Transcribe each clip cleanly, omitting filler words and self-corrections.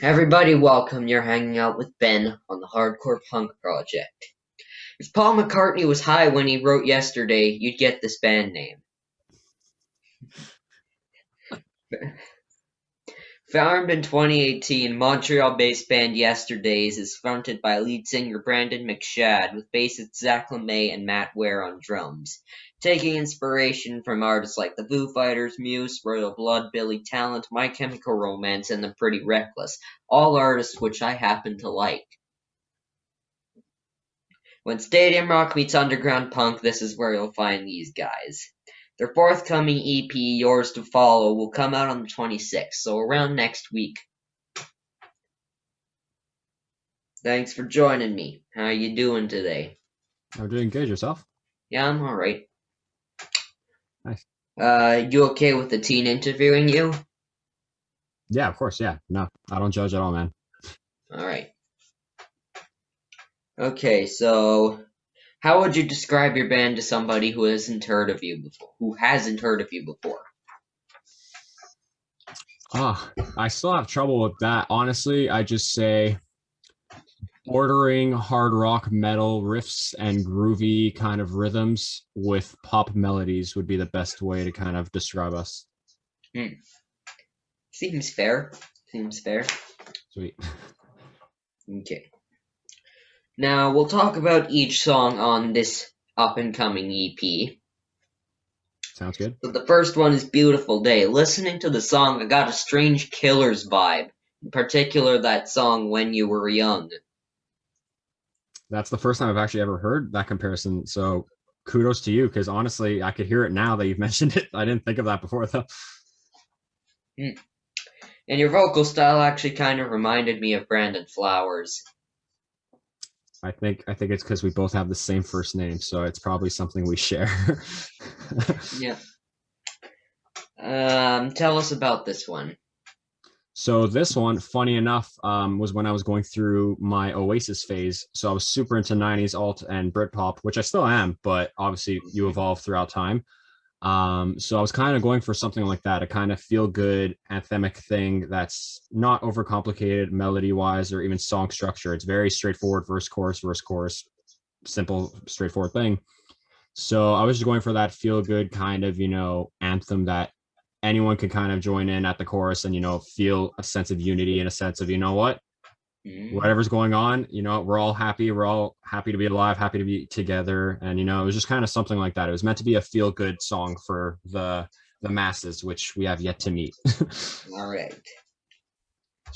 Everybody welcome, you're hanging out with Ben on the Hardcore Punk Project. If Paul McCartney was high when he wrote Yesterday, you'd get this band name. Formed in 2018, Montreal-based band Yester Daze is fronted by lead singer Brandon McShad with bassists Zach LeMay and Matt Ware on drums. Taking inspiration from artists like the Foo Fighters, Muse, Royal Blood, Billy Talent, My Chemical Romance, and The Pretty Reckless, all artists which I happen to like. When stadium rock meets underground punk, this is where you'll find these guys. Their forthcoming EP, Yours to Follow, will come out on the 26th, so around next week. Thanks for joining me. How you doing today? I'm doing good. Yourself? Yeah, I'm alright. Nice. You okay with the teen interviewing you? Yeah, of course. Yeah. No, I don't judge at all, man. Alright. Okay, so how would you describe your band to somebody who hasn't heard of you before? I still have trouble with that. Honestly, I just say bordering hard rock metal riffs and groovy kind of rhythms with pop melodies would be the best way to kind of describe us. Seems fair. Sweet. Okay. Now, we'll talk about each song on this up-and-coming EP. Sounds good. So the first one is Beautiful Day. Listening to the song, I got a strange Killers vibe. In particular, that song, When You Were Young. That's the first time I've actually ever heard that comparison. So kudos to you, because honestly, I could hear it now that you've mentioned it. I didn't think of that before, though. And your vocal style actually kind of reminded me of Brandon Flowers. I think it's because we both have the same first name, so it's probably something we share. Yeah. Tell us about this one. So this one, funny enough, was when I was going through my Oasis phase. So I was super into 90s alt and Britpop, which I still am, but obviously you evolve throughout time. So I was kind of going for something like that, a kind of feel good anthemic thing that's not overcomplicated melody wise or even song structure. It's very straightforward, verse, chorus, simple, straightforward thing. So I was just going for that feel good kind of, anthem that anyone could kind of join in at the chorus and, feel a sense of unity and a sense of, whatever's going on, we're all happy. We're all happy to be alive, happy to be together. And, it was just kind of something like that. It was meant to be a feel good song for the masses, which we have yet to meet. All right.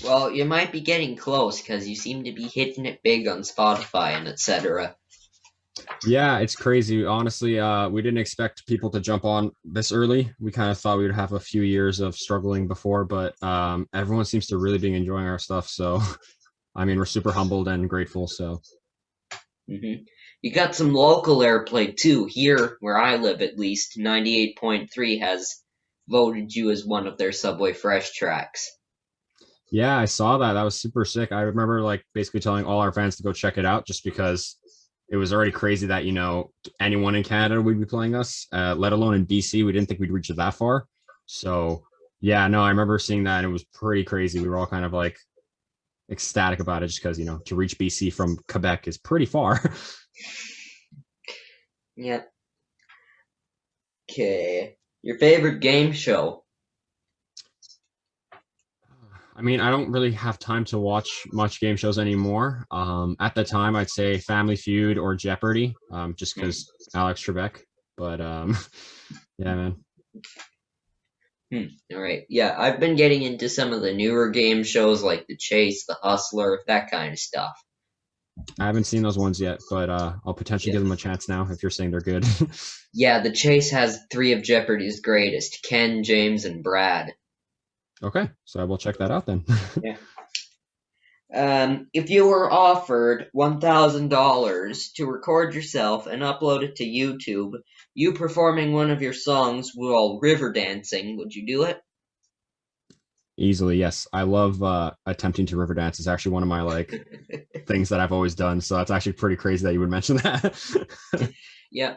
Well, you might be getting close because you seem to be hitting it big on Spotify and etc. Yeah, it's crazy. Honestly, we didn't expect people to jump on this early. We kind of thought we would have a few years of struggling before, but everyone seems to really be enjoying our stuff. So, I mean, we're super humbled and grateful. So, You got some local airplay too. Here, where I live at least, 98.3 has voted you as one of their Subway Fresh tracks. Yeah, I saw that. That was super sick. I remember basically telling all our fans to go check it out just because it was already crazy that, anyone in Canada would be playing us, let alone in BC. We didn't think we'd reach it that far. So, yeah, no, I remember seeing that and it was pretty crazy. We were all kind of ecstatic about it just because, to reach BC from Quebec is pretty far. Yep. Okay. Your favorite game show? I mean, I don't really have time to watch much game shows anymore. At the time, I'd say Family Feud or Jeopardy, just because Alex Trebek. But yeah, man. All right. Yeah, I've been getting into some of the newer game shows like The Chase, The Hustler, that kind of stuff. I haven't seen those ones yet, but I'll potentially give them a chance now if you're saying they're good. Yeah, The Chase has 3 of Jeopardy's greatest, Ken, James, and Brad. Okay, so I will check that out then. Yeah. If you were offered $1,000 to record yourself and upload it to YouTube, you performing one of your songs while river dancing, would you do it? Easily, yes. I love attempting to river dance. It's actually one of my things that I've always done. So that's actually pretty crazy that you would mention that. Yeah.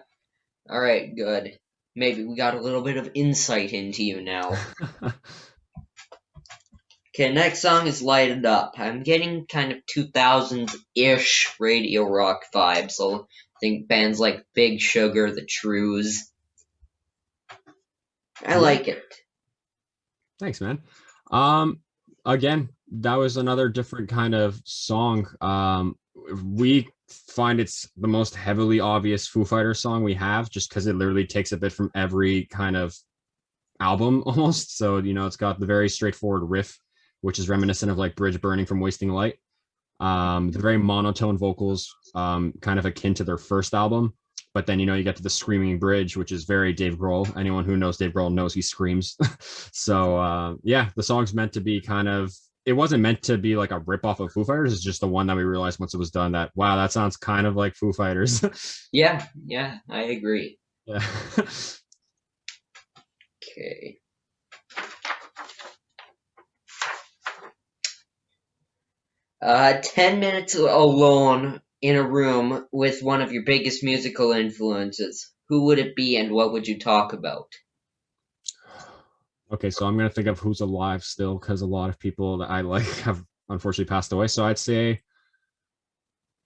All right, good. Maybe we got a little bit of insight into you now. Okay, next song is Lightened Up. I'm getting kind of 2000s-ish radio rock vibes, so I think bands like Big Sugar, The Trues. I Yeah, like it. thanks, man. Um, Again, that was another different kind of song. We find it's the most heavily obvious Foo Fighters song we have, just because it literally takes a bit from every kind of album almost. So, it's got the very straightforward riff, which is reminiscent of like Bridge Burning from Wasting Light. The very monotone vocals, kind of akin to their first album. But then, you get to the screaming bridge, which is very Dave Grohl. Anyone who knows Dave Grohl knows he screams. So, yeah, the song's meant to be it wasn't meant to be like a ripoff of Foo Fighters. It's just the one that we realized once it was done that, wow, that sounds kind of like Foo Fighters. Yeah, I agree. Yeah. Okay. 10 minutes alone in a room with one of your biggest musical influences. Who would it be and what would you talk about? Okay, so I'm gonna think of who's alive still because a lot of people that I like have unfortunately passed away. So I'd say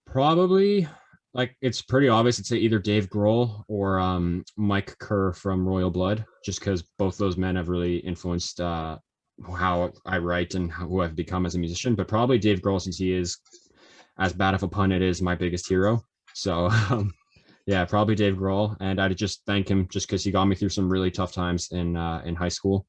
probably like it's pretty obvious. I'd say either Dave Grohl or Mike Kerr from Royal Blood, just because both those men have really influenced how I write and who I've become as a musician. But probably Dave Grohl, since he is as bad of a pun it is my biggest hero. So yeah, probably Dave Grohl, and I'd just thank him just because he got me through some really tough times in high school.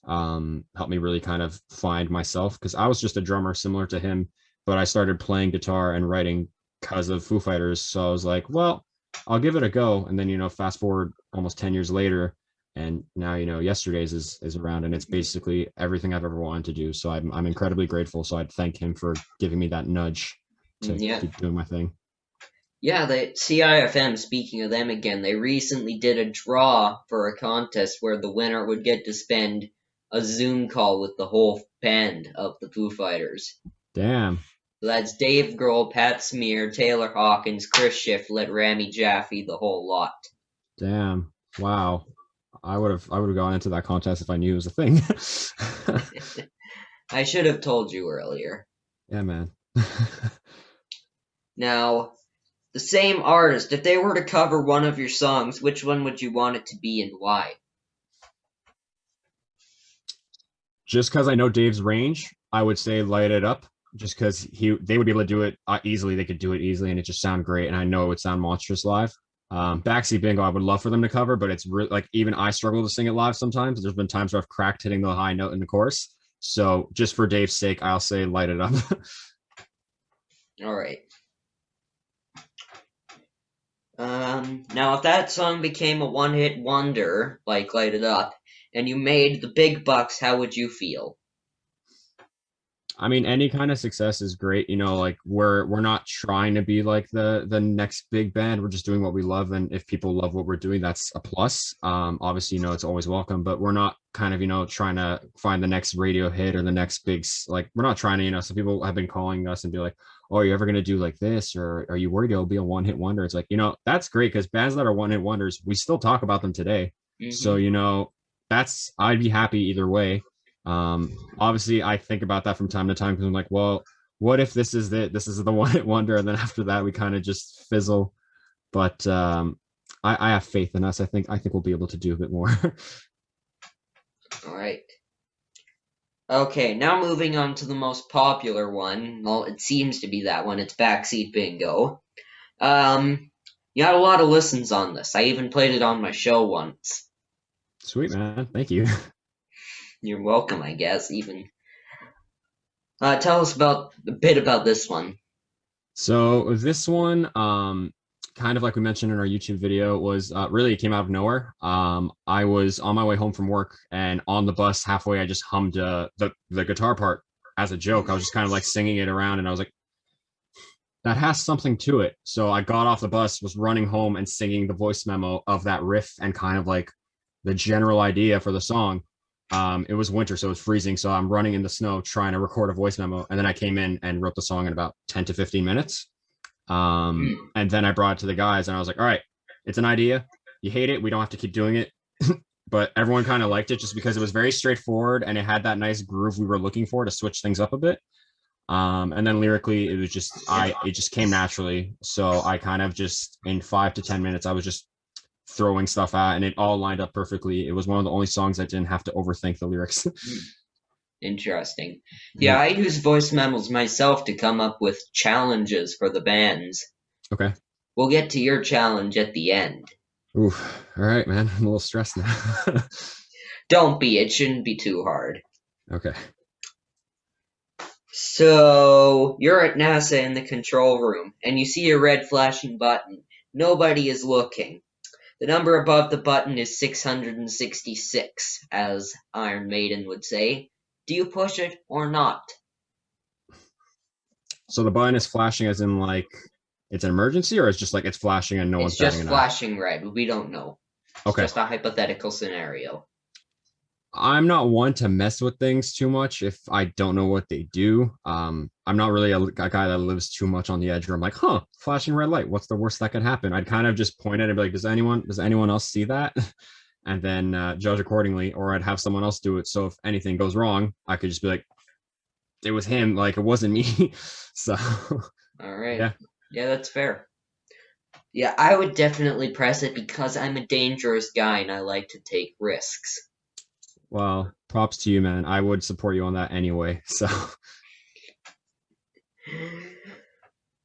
Helped me really kind of find myself because I was just a drummer similar to him, but I started playing guitar and writing because of Foo Fighters. So I was like, well, I'll give it a go. And then, fast forward almost 10 years later, and now, Yester Daze is around, and it's basically everything I've ever wanted to do. So I'm incredibly grateful. So I'd thank him for giving me that nudge to Yeah. keep doing my thing. Yeah, the CIFM, speaking of them again, they recently did a draw for a contest where the winner would get to spend a Zoom call with the whole band of the Foo Fighters. Damn. So that's Dave Grohl, Pat Smear, Taylor Hawkins, Chris Shiflett, Rami Jaffe, the whole lot. Damn. Wow. I would have gone into that contest if I knew it was a thing. I should have told you earlier. Yeah, man. Now, the same artist, if they were to cover one of your songs, which one would you want it to be and why? Just because I know Dave's range, I would say Light It Up. Just because they would be able to do it easily. They could do it easily, and it just sound great. And I know it would sound monstrous live. Backseat Bingo, I would love for them to cover, but it's really like even I struggle to sing it live sometimes. There's been times where I've cracked hitting the high note in the chorus. So just for Dave's sake, I'll say Light It Up. All right. Now if that song became a one-hit wonder, like Light It Up, and you made the big bucks, how would you feel? I mean, any kind of success is great. Like we're not trying to be like the next big band. We're just doing what we love, and if people love what we're doing, that's a plus. Obviously, it's always welcome, but we're not kind of trying to find the next radio hit or the next big like we're not trying to. Some people have been calling us and be like, "Oh, are you ever gonna do like this, or are you worried it'll be a one-hit wonder?" It's like that's great because bands that are one-hit wonders, we still talk about them today. So that's I'd be happy either way. Obviously I think about that from time to time because I'm like, well, what if this is the one hit wonder, and then after that we kind of just fizzle. But I have faith in us. I think we'll be able to do a bit more. All right. Okay, now moving on to the most popular one. Well, it seems to be that one. It's Backseat Bingo. You had a lot of listens on this. I even played it on my show once. Sweet, man. Thank you. You're welcome, I guess, even. Tell us a bit about this one. So this one, kind of like we mentioned in our YouTube video, was really, it came out of nowhere. I was on my way home from work, and on the bus halfway, I just hummed the guitar part as a joke. I was just kind of like singing it around, and I was like, that has something to it. So I got off the bus, was running home, and singing the voice memo of that riff and kind of like the general idea for the song. It was winter, so it was freezing. So I'm running in the snow trying to record a voice memo, and then I came in and wrote the song in about 10 to 15 minutes. And then I brought it to the guys, and I was like, "All right, it's an idea. You hate it, we don't have to keep doing it. but everyone kind of liked it just because it was very straightforward and it had that nice groove we were looking for to switch things up a bit. And then lyrically, it was just it just came naturally. So I kind of just in 5 to 10 minutes, I was just throwing stuff out, and it all lined up perfectly. It was one of the only songs I didn't have to overthink the lyrics. Interesting. Yeah, I use voice memos myself to come up with challenges for the bands. Okay. We'll get to your challenge at the end. Oof. All right, man. I'm a little stressed now. Don't be. It shouldn't be too hard. Okay. So, you're at NASA in the control room, and you see a red flashing button. Nobody is looking. The number above the button is 666, as Iron Maiden would say. Do you push it or not? So the button is flashing as in like it's an emergency, or it's just like it's flashing and no It's one's batting just an eye? flashing red. We don't know. It's Okay. just a hypothetical scenario. I'm not one to mess with things too much if I don't know what they do. I'm not really a guy that lives too much on the edge where I'm like, huh, flashing red light. What's the worst that could happen? I'd kind of just point at it and be like, does anyone else see that? And then judge accordingly, or I'd have someone else do it. So if anything goes wrong, I could just be like, it was him, like it wasn't me. So All right. yeah. Yeah, that's fair. Yeah, I would definitely press it because I'm a dangerous guy and I like to take risks. Well, props to you, man. I would support you on that anyway. So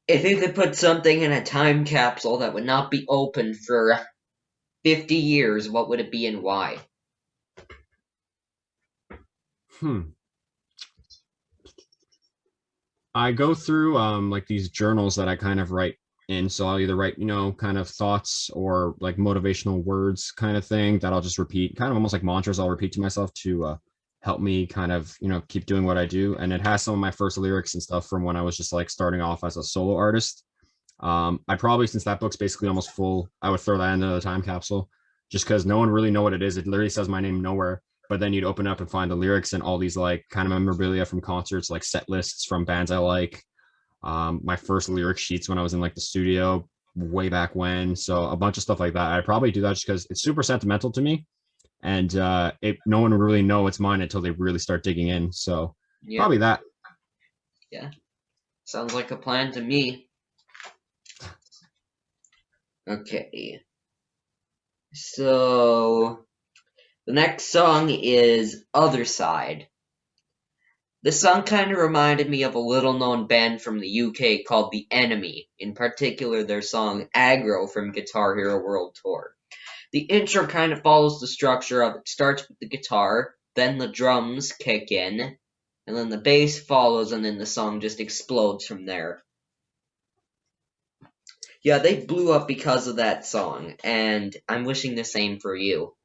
If you could put something in a time capsule that would not be open for 50 years, what would it be and why? I go through like these journals that I kind of write in. So I'll either write, kind of thoughts or like motivational words kind of thing that I'll just repeat, kind of almost like mantras I'll repeat to myself to help me kind of, keep doing what I do. And it has some of my first lyrics and stuff from when I was just like starting off as a solo artist. I probably, since that book's basically almost full, I would throw that into the time capsule just because no one really know what it is. It literally says my name nowhere. But then you'd open up and find the lyrics and all these like kind of memorabilia from concerts, like set lists from bands I like. My first lyric sheets when I was in like the studio way back when. So a bunch of stuff like that. I probably do that just because it's super sentimental to me, and no one would really know it's mine until they really start digging in. So Yeah. probably that. Yeah. Sounds like a plan to me. Okay. So the next song is Other Side. This song kind of reminded me of a little-known band from the UK called The Enemy, in particular their song Aggro from Guitar Hero World Tour. The intro kind of follows the structure of it starts with the guitar, then the drums kick in, and then the bass follows, and then the song just explodes from there. Yeah, they blew up because of that song, and I'm wishing the same for you.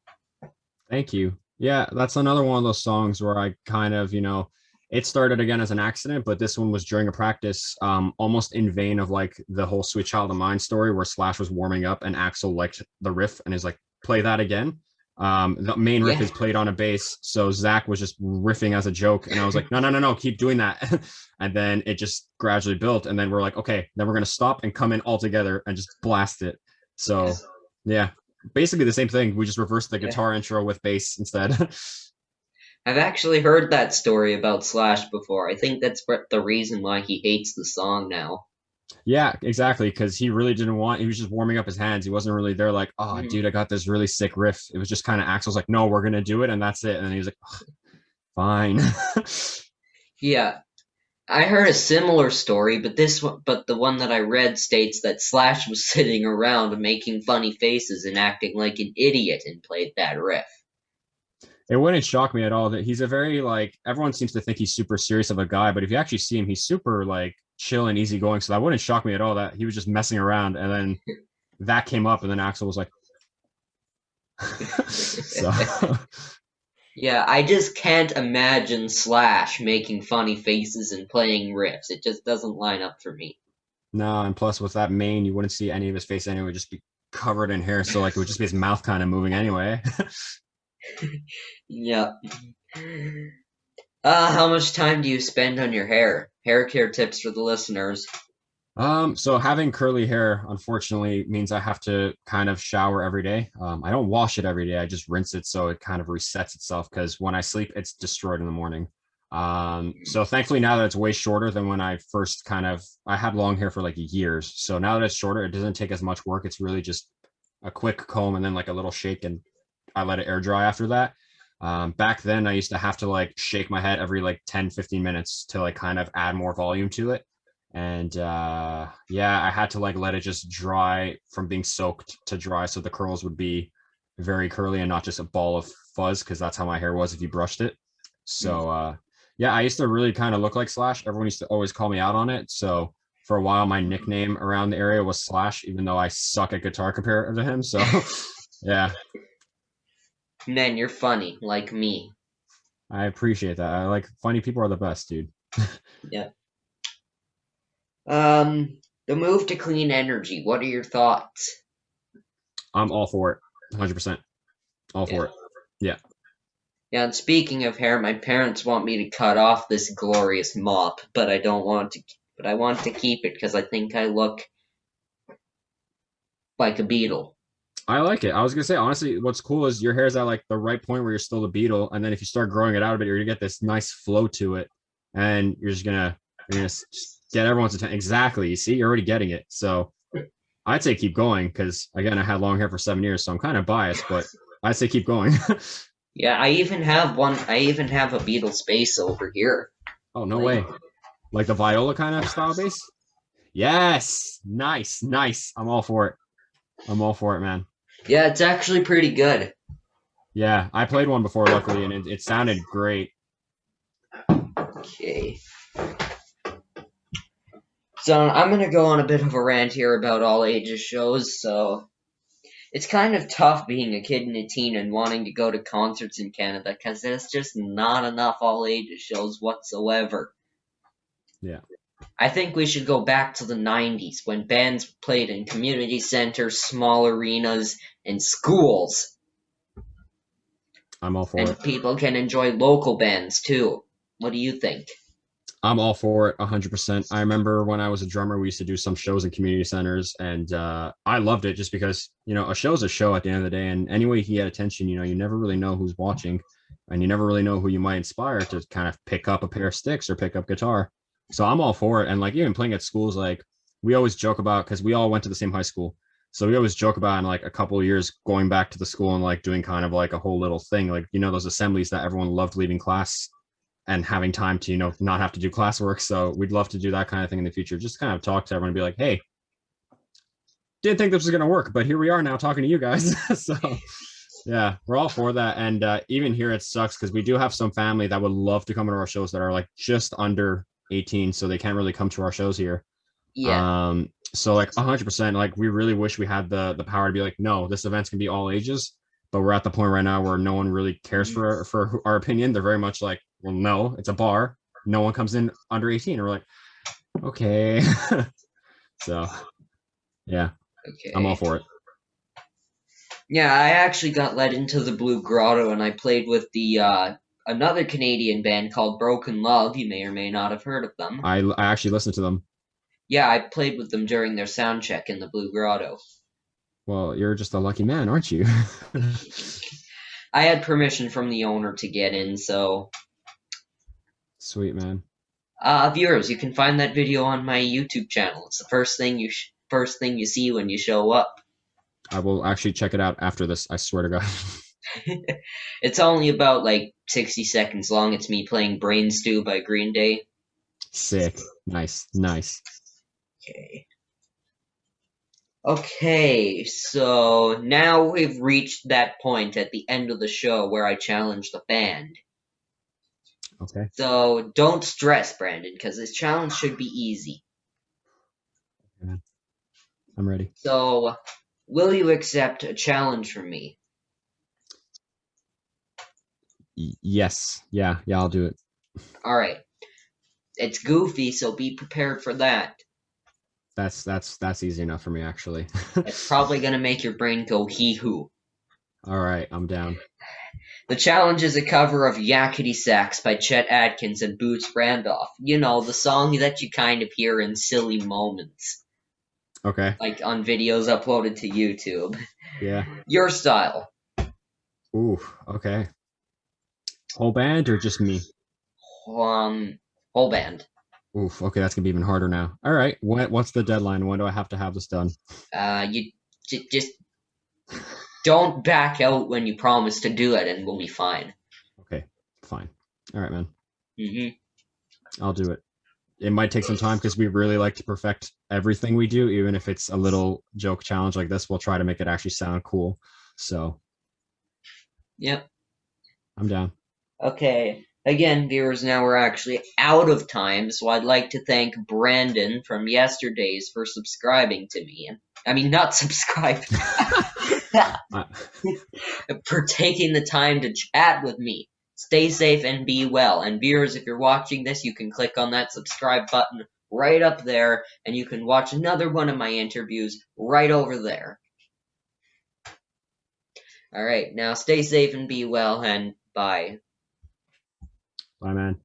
Thank you. Yeah, that's another one of those songs where I kind of, it started again as an accident, but this one was during a practice, almost in vain of like the whole Sweet Child of Mine story where Slash was warming up and Axl liked the riff and is like, play that again. The main riff is played on a bass, so Zach was just riffing as a joke, and I was like, no, keep doing that. And then it just gradually built, and then we're like, okay, then we're gonna stop and come in all together and just blast it. So yeah, basically the same thing. We just reversed the guitar intro with bass instead. I've actually heard that story about Slash before. I think that's the reason why he hates the song now. Yeah, exactly. Because he really didn't he was just warming up his hands. He wasn't really there like, oh, dude, I got this really sick riff. It was just kind of Axl's like, no, we're going to do it. And that's it. And then he was like, oh, fine. Yeah. I heard a similar story, but the one that I read states that Slash was sitting around making funny faces and acting like an idiot and played that riff. It wouldn't shock me at all that he's a very like everyone seems to think he's super serious of a guy, but if you actually see him, he's super like chill and easygoing. So that wouldn't shock me at all that he was just messing around, and then that came up, and then Axl was like, so. Yeah, I just can't imagine Slash making funny faces and playing riffs. It just doesn't line up for me. No, and plus with that mane, you wouldn't see any of his face anyway. It would just be covered in hair, so like it would just be his mouth kind of moving anyway. Yeah. How much time do you spend on your hair? Hair care tips for the listeners. So having curly hair, unfortunately, means I have to kind of shower every day. I don't wash it every day. I just rinse it so it kind of resets itself because when I sleep, it's destroyed in the morning. So thankfully now that it's way shorter than when I first I had long hair for like years. So now that it's shorter, it doesn't take as much work. It's really just a quick comb and then like a little shake and I let it air dry after that. Back then I used to have to like shake my head every like 10, 15 minutes to like kind of add more volume to it. And yeah, I had to like let it just dry from being soaked to dry so the curls would be very curly and not just a ball of fuzz because that's how my hair was if you brushed it. So yeah, I used to really kind of look like Slash. Everyone used to always call me out on it. So for a while my nickname around the area was Slash, even though I suck at guitar compared to him. So yeah, Man, you're funny, like me. I appreciate that. I like funny people are the best, dude. Yeah. The move to clean energy. What are your thoughts? I'm all for it. 100%. All Yeah. for it. Yeah. Yeah, and speaking of hair, my parents want me to cut off this glorious mop, but I don't want to. But I want to keep it because I think I look like a beetle. I like it. I was gonna say honestly, what's cool is your hair is at like the right point where you're still the beetle, and then if you start growing it out a bit, you're gonna get this nice flow to it, and just get everyone's attention. Exactly. You see, you're already getting it. So I'd say keep going because again, I had long hair for 7 years, so I'm kind of biased, but I'd say keep going. Yeah, I even have one. I even have a beetle space over here. Oh no Like, way! Like the viola kind of style bass. Yes, nice, nice. I'm all for it. I'm all for it, man. yeah, it's actually pretty good. Yeah, I played one before, luckily, and it sounded great. Okay. So I'm gonna go on a bit of a rant here about all ages shows. So it's kind of tough being a kid and a teen and wanting to go to concerts in Canada because there's just not enough all ages shows whatsoever. Yeah. I think we should go back to the 90s when bands played in community centers, small arenas, and schools. I'm all for And it. people can enjoy local bands too. What do you think? I'm all for it 100%. I remember when I was a drummer, we used to do some shows in community centers, and I loved it just because, a show's a show at the end of the day. And any way you can get attention, you never really know who's watching, and you never really know who you might inspire to kind of pick up a pair of sticks or pick up guitar. So I'm all for it. And like even playing at schools, like we always joke about because we all went to the same high school. So we always joke about in like a couple of years going back to the school and like doing kind of like a whole little thing, like, those assemblies that everyone loved leaving class and having time to not have to do classwork. So we'd love to do that kind of thing in the future. Just kind of talk to everyone and be like, hey, didn't think this was going to work, but here we are now talking to you guys. So yeah, we're all for that. And even here it sucks because we do have some family that would love to come to our shows that are like just under 18, so they can't really come to our shows here. Yeah. So like 100%, like we really wish we had the power to be like, no, this event's gonna be all ages. But we're at the point right now where no one really cares for our opinion. They're very much like, well, no, it's a bar. No one comes in under 18. And we're like, okay. So yeah, I'm all Okay. for it. Yeah, I actually got led into the Blue Grotto and I played with the another Canadian band called Broken Love. You may or may not have heard of them. I actually listened to them. Yeah, I played with them during their sound check in the Blue Grotto. Well, you're just a lucky man, aren't you? I had permission from the owner to get in, so Sweet, man. viewers, you can find that video on my YouTube channel. It's the first thing you see when you show up. I will actually check it out after this. I swear to God. It's only about like 60 seconds long. It's me playing Brain Stew by Green Day. Sick. Nice. Nice. Okay. Okay, so now we've reached that point at the end of the show where I challenge the band. Okay. So don't stress, Brandon, because this challenge should be easy. I'm ready. So, will you accept a challenge from me? Yes. Yeah. Yeah. I'll do it. Alright. It's goofy, so be prepared for that. That's easy enough for me, actually. It's probably gonna make your brain go hee-hoo. All right. I'm down. The challenge is a cover of Yakety Sax by Chet Atkins and Boots Randolph. You know, the song that you kind of hear in silly moments. Okay. like on videos uploaded to YouTube. Yeah. Your style. Ooh. Okay. Whole band or just me? Um, whole band. Oof. Okay, that's gonna be even harder now. All right. What's the deadline? When do I have to have this done? You just don't back out when you promise to do it, and we'll be fine. Okay. Fine. All right, man. Hmm. I'll do it. It might take some time because we really like to perfect everything we do, even if it's a little joke challenge like this. We'll try to make it actually sound cool. So Yep. I'm down. Okay. Again, viewers, now we're actually out of time, so I'd like to thank Brandon from Yester Daze for subscribing to me. I mean, not subscribe. Uh, For taking the time to chat with me. Stay safe and be well. And viewers, if you're watching this, you can click on that subscribe button right up there, and you can watch another one of my interviews right over there. Alright, now stay safe and be well, and bye. Bye, man.